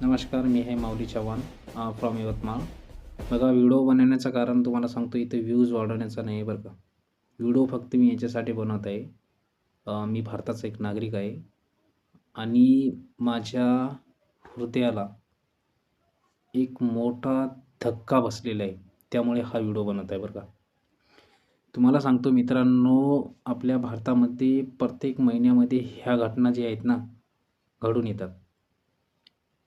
नमस्कार, मी आहे माऊली चव्हाण फ्रॉम यवतमाळ. बघा, व्हिडिओ बनवण्याचं कारण तुम्हाला सांगतो, इथे व्ह्यूज वाढवण्याचं नाही आहे बरं का. व्हिडिओ फक्त मी याच्यासाठी बनवत आहे. मी भारताचा एक नागरिक आहे आणि माझ्या हृदयाला एक मोठा धक्का बसलेला आहे. त्यामुळे हा व्हिडिओ बनवत आहे बरं का. तुम्हाला सांगतो मित्रांनो, आपल्या भारतामध्ये प्रत्येक महिन्यामध्ये ह्या घटना ज्या आहेत ना, घडून येतात.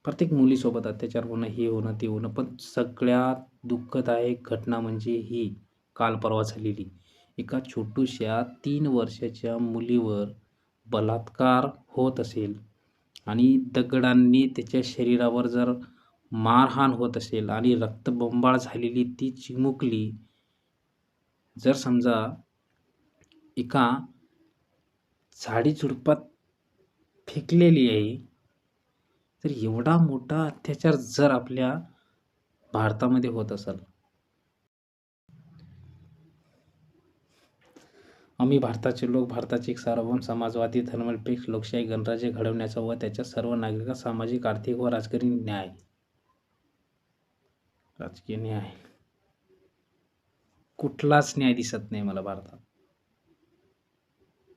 प्रत्येक मुलीसोबत अत्याचार होणं, हे होणं, ते होणं. पण सगळ्यात दुःखदायक घटना म्हणजे ही काल परवा झालेली. एका छोट्याशा 3 वर्षाच्या मुलीवर बलात्कार होत असेल आणि दगडांनी त्याच्या शरीरावर जर मारहाण होत असेल आणि रक्तबंबाळ झालेली ती चिमुकली जर समजा एका झाडी-झुडपात फेकलेली आहे, तर एवढा मोठा अत्याचार जर आपल्या भारतामध्ये होत असेल, आम्ही भारताचे लोक, भारताचे एक सार्वभौम समाजवादी धर्मनिरपेक्ष लोकशाही गणराज्य घडवण्याचा व त्याच्या सर्व नागरिकांना सामाजिक, आर्थिक व राजकीय न्याय कुठलाच न्याय दिसत नाही मला भारतात.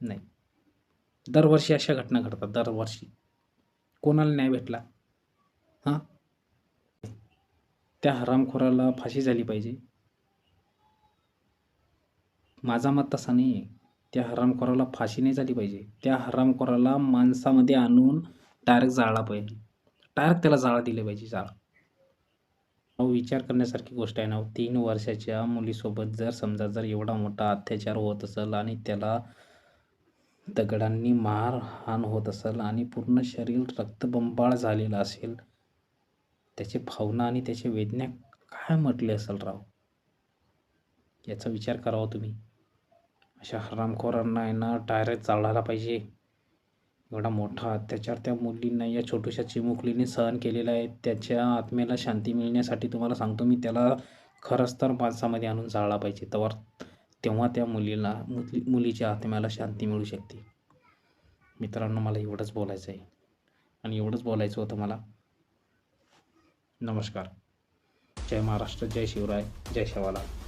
नाही. दरवर्षी अशा घटना घडतात, दरवर्षी. कोणाला न्याय भेटला? हां, त्या हरामखोराला फाशी झाली पाहिजे. माझा मत तसा नाही आहे. त्या हरामखोराला फाशी नाही झाली पाहिजे. त्या हरामखोराला माणसामध्ये आणून डायरेक्ट जाळला पाहिजे. डायरेक्ट त्याला जाळा दिले पाहिजे, जाळा. विचार करण्यासारखी गोष्ट आहे ना. 3 वर्षाच्या मुलीसोबत जर समजा एवढा मोठा अत्याचार होत असेल आणि त्याला दगडांनी मारहाण होत असेल आणि पूर्ण शरीर रक्तबंबाळ झालेलं असेल, त्याची भावना आणि त्याची वेदना काय म्हटली असेल राव, याचा विचार करावा तुम्ही. अशा हरामखोरांना आहे ना डायरेक्ट जाळायला पाहिजे. एवढा मोठा अत्याचार त्या मुलींना, या छोट्याशा चिमुकलीने सहन केलेला आहे. त्याच्या आत्म्याला शांती मिळण्यासाठी तुम्हाला सांगतो मी, त्याला खरंच तर माणसामध्ये आणून जाळला पाहिजे. तेव्हा त्या मुलीच्या आत्म्याला शांती मिळू शकते. मित्रांनो, मला एवढंच बोलायचं आहे आणि एवढंच बोलायचं होतं मला. नमस्कार. जय महाराष्ट्र, जय शिवराय, जय शेवालाल.